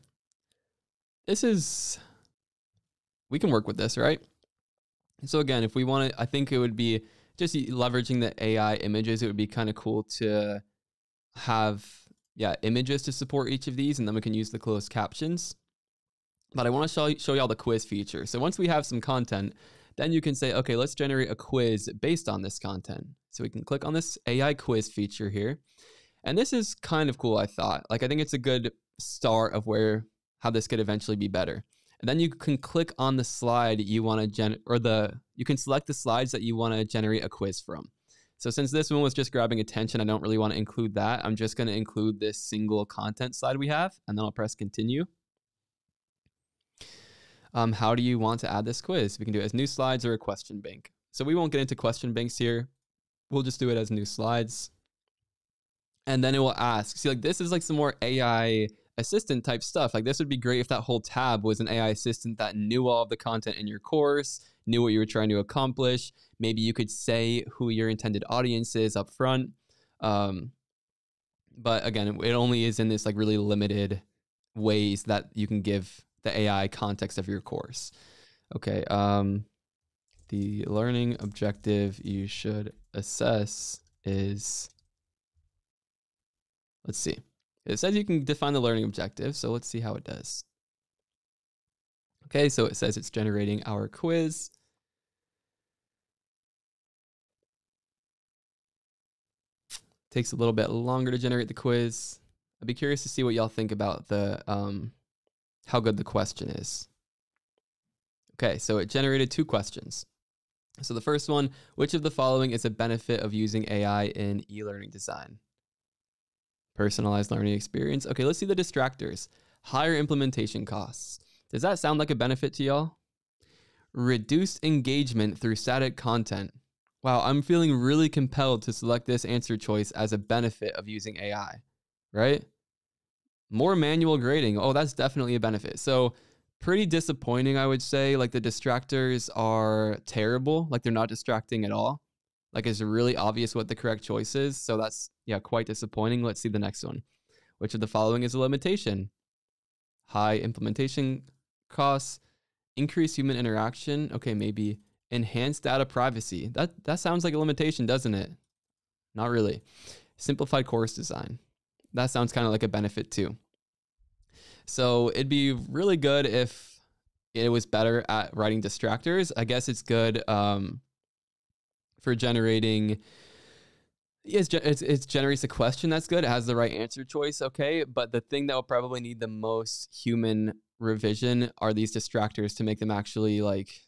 We can work with this, right? So again, if we want to, I think it would be just leveraging the AI images. It would be kind of cool to have, images to support each of these, and then we can use the closed captions. But I want to show y'all the quiz feature. So once we have some content, then you can say, okay, let's generate a quiz based on this content. So we can click on this AI quiz feature here. And this is kind of cool, I thought. Like, I think it's a good start of how this could eventually be better. And then you can click on the slide you want to you can select the slides that you want to generate a quiz from. So since this one was just grabbing attention, I don't really want to include that. I'm just going to include this single content slide we have, and then I'll press continue. How do you want to add this quiz? We can do it as new slides or a question bank. So we won't get into question banks here. We'll just do it as new slides. And then it will ask, see, like this is like some more AI assistant type stuff. Like this would be great if that whole tab was an AI assistant that knew all of the content in your course, knew what you were trying to accomplish. Maybe you could say who your intended audience is up front. But again, it only is in this like really limited ways that you can give the AI context of your course. Okay. The learning objective you should assess is, let's see. It says you can define the learning objective, so let's see how it does. Okay, so it says it's generating our quiz. Takes a little bit longer to generate the quiz. I'd be curious to see what y'all think about the how good the question is. Okay, so it generated 2 questions. So the first one, which of the following is a benefit of using AI in e-learning design? Personalized learning experience. Okay, let's see the distractors. Higher implementation costs. Does that sound like a benefit to y'all? Reduced engagement through static content. Wow, I'm feeling really compelled to select this answer choice as a benefit of using AI, right? More manual grading. Oh, that's definitely a benefit. So pretty disappointing, I would say. Like the distractors are terrible. Like they're not distracting at all. Like it's really obvious what the correct choice is. So that's, quite disappointing. Let's see the next one. Which of the following is a limitation? High implementation costs, increased human interaction. Okay, maybe enhanced data privacy. That sounds like a limitation, doesn't it? Not really. Simplified course design. That sounds kind of like a benefit too. So it'd be really good if it was better at writing distractors. I guess it's good for generating. It generates a question. That's good. It has the right answer choice. Okay. But the thing that will probably need the most human revision are these distractors to make them actually like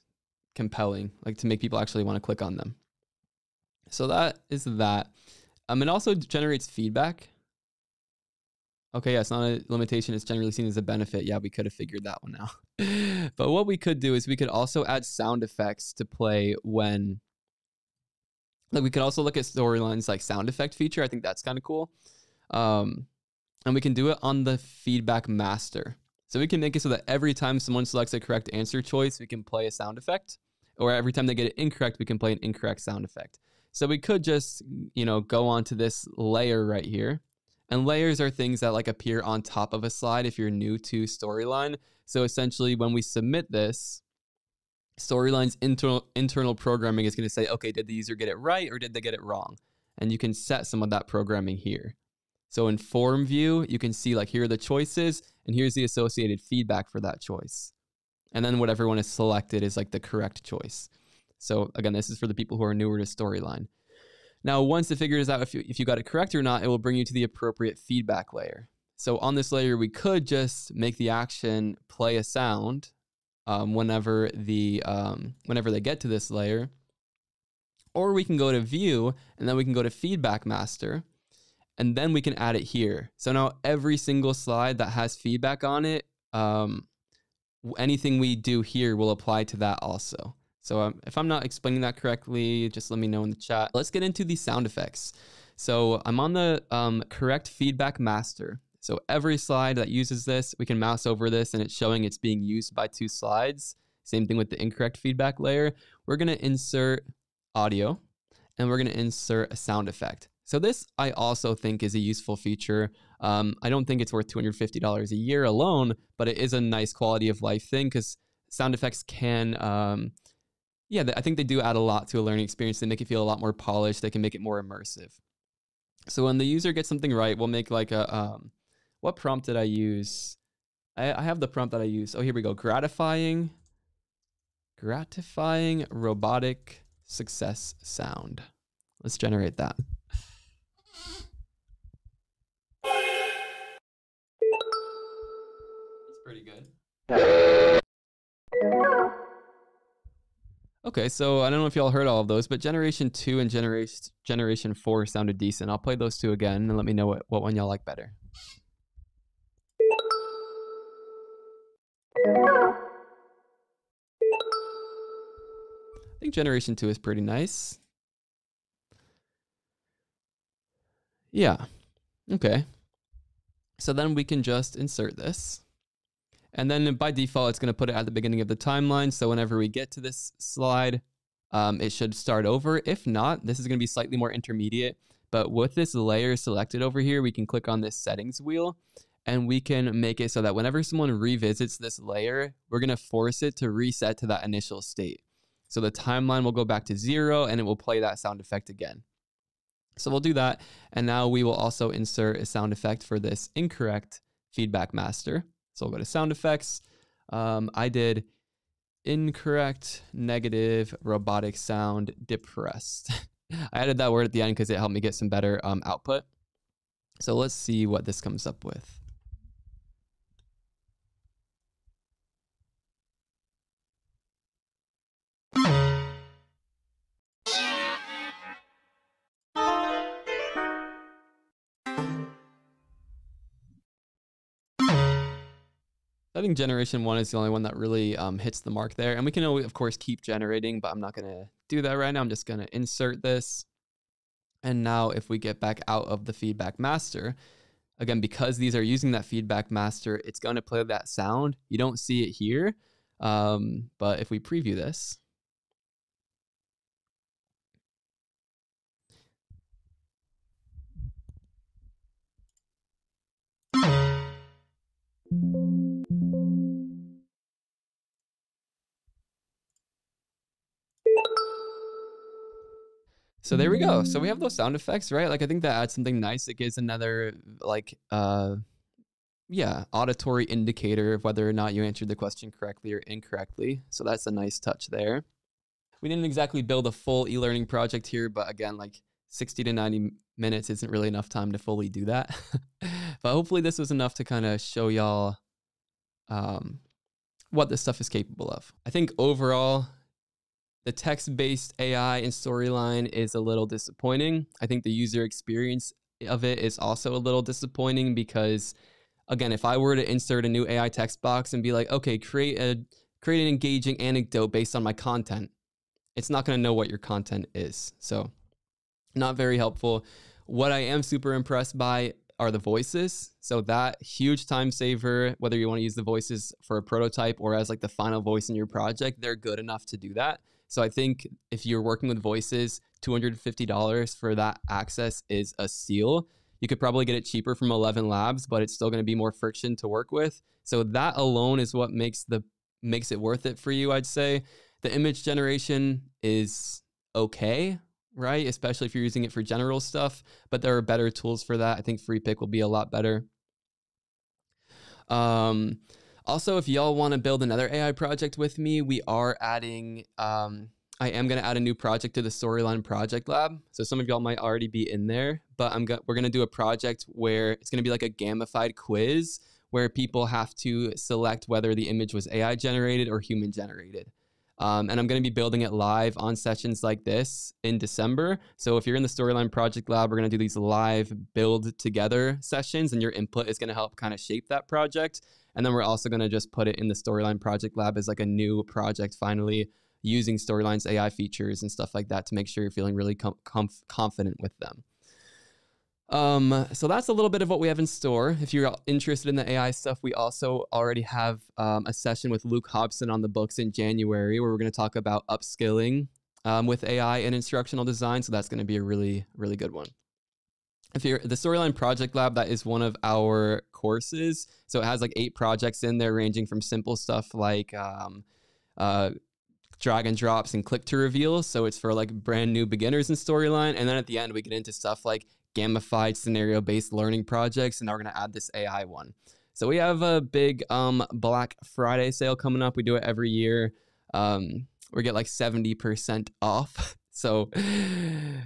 compelling, like to make people actually want to click on them. So that is that. It also generates feedback. Okay, yeah, it's not a limitation. It's generally seen as a benefit. Yeah, we could have figured that one out. But what we could do is we could also add sound effects to play when, like we could also look at Storyline's like sound effect feature. I think that's kind of cool. And we can do it on the feedback master. So we can make it so that every time someone selects a correct answer choice, we can play a sound effect. Or every time they get it incorrect, we can play an incorrect sound effect. So we could just, go onto this layer right here. And layers are things that like appear on top of a slide if you're new to Storyline. So essentially when we submit this, Storyline's internal programming is going to say, okay, did the user get it right or did they get it wrong? And you can set some of that programming here. So in form view, you can see like here are the choices and here's the associated feedback for that choice. And then what everyone has selected is like the correct choice. So again, this is for the people who are newer to Storyline. Now, once it figures out if you got it correct or not, it will bring you to the appropriate feedback layer. So on this layer, we could just make the action play a sound whenever they get to this layer. Or we can go to view and then we can go to feedback master and then we can add it here. So now every single slide that has feedback on it, anything we do here will apply to that also. So if I'm not explaining that correctly, just let me know in the chat. Let's get into the sound effects. So I'm on the correct feedback master. So every slide that uses this, we can mouse over this and it's showing it's being used by 2 slides. Same thing with the incorrect feedback layer. We're going to insert audio and we're going to insert a sound effect. So this I also think is a useful feature. I don't think it's worth $250 a year alone, but it is a nice quality of life thing because sound effects can... I think they do add a lot to a learning experience. They make it feel a lot more polished. They can make it more immersive. So when the user gets something right, we'll make like a, what prompt did I use? I have the prompt that I use. Oh, here we go. Gratifying robotic success sound. Let's generate that. That's pretty good. Okay, so I don't know if y'all heard all of those, but Generation 2 and Generation 4 sounded decent. I'll play those 2 again and let me know what one y'all like better. I think Generation 2 is pretty nice. Yeah, okay. So then we can just insert this. And then by default, it's going to put it at the beginning of the timeline. So whenever we get to this slide, it should start over. If not, this is going to be slightly more intermediate. But with this layer selected over here, we can click on this settings wheel and we can make it so that whenever someone revisits this layer, we're going to force it to reset to that initial state. So the timeline will go back to 0 and it will play that sound effect again. So we'll do that. And now we will also insert a sound effect for this incorrect feedback master. So we'll go to sound effects. I did incorrect, negative, robotic sound, depressed. I added that word at the end because it helped me get some better output. So let's see what this comes up with. I think Generation 1 is the only one that really hits the mark there. And we can, of course, keep generating, but I'm not going to do that right now. I'm just going to insert this. And now if we get back out of the feedback master, again, because these are using that feedback master, it's going to play that sound. You don't see it here, but if we preview this, so there we go. So we have those sound effects, right? Like I think that adds something nice. It gives another like, auditory indicator of whether or not you answered the question correctly or incorrectly. So that's a nice touch there. we didn't exactly build a full e-learning project here, but again, like 60 to 90 minutes isn't really enough time to fully do that. But hopefully this was enough to kind of show y'all what this stuff is capable of. I think overall, the text-based AI in Storyline is a little disappointing. I think the user experience of it is also a little disappointing because, again, if I were to insert a new AI text box and be like, okay, create an engaging anecdote based on my content, it's not going to know what your content is. So not very helpful. What I am super impressed by are the voices. So that huge time saver, whether you want to use the voices for a prototype or as like the final voice in your project, they're good enough to do that. So I think if you're working with voices, $250 for that access is a steal. You could probably get it cheaper from 11 Labs, but it's still going to be more friction to work with. So that alone is what makes it worth it for you, I'd say. The image generation is okay, right? Especially if you're using it for general stuff, but there are better tools for that. I think Freepik will be a lot better. Also, if y'all want to build another AI project with me, we are adding, I am going to add a new project to the Storyline Project Lab. So some of y'all might already be in there, but we're going to do a project where it's going to be like a gamified quiz where people have to select whether the image was AI generated or human generated. And I'm going to be building it live on sessions like this in December. So if you're in the Storyline Project Lab, we're going to do these live build together sessions, and your input is going to help kind of shape that project. And then we're also going to just put it in the Storyline Project Lab as like a new project, finally using Storyline's AI features and stuff like that to make sure you're feeling really confident with them. So that's a little bit of what we have in store. If you're interested in the AI stuff, we also already have a session with Luke Hobson on the books in January where we're going to talk about upskilling with AI and instructional design. So that's going to be a really, really good one. If you're the Storyline Project Lab, that is one of our courses. So it has like 8 projects in there ranging from simple stuff like drag and drops and click to reveal. So it's for like brand new beginners in Storyline. And then at the end, we get into stuff like gamified scenario-based learning projects, and now we're going to add this AI one. So we have a big Black Friday sale coming up. We do it every year. We get like 70% off. So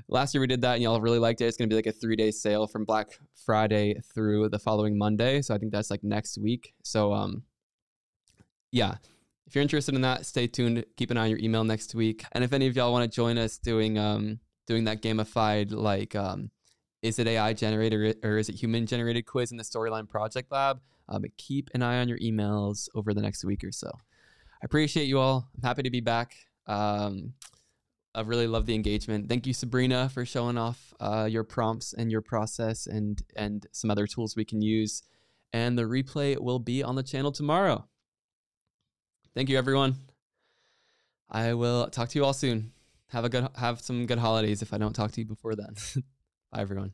last year we did that and y'all really liked it. It's going to be like a 3-day sale from Black Friday through the following Monday. So I think that's like next week. So yeah, if you're interested in that, stay tuned. Keep an eye on your email next week. And if any of y'all want to join us doing that gamified, like, is it AI generated or is it human generated quiz in the Storyline Project Lab, keep an eye on your emails over the next week or so. I appreciate you all. I'm happy to be back. I've really loved the engagement. Thank you, Sabrina, for showing off your prompts and your process and some other tools we can use. And the replay will be on the channel tomorrow. Thank you, everyone. I will talk to you all soon. Have some good holidays if I don't talk to you before then. Bye, everyone.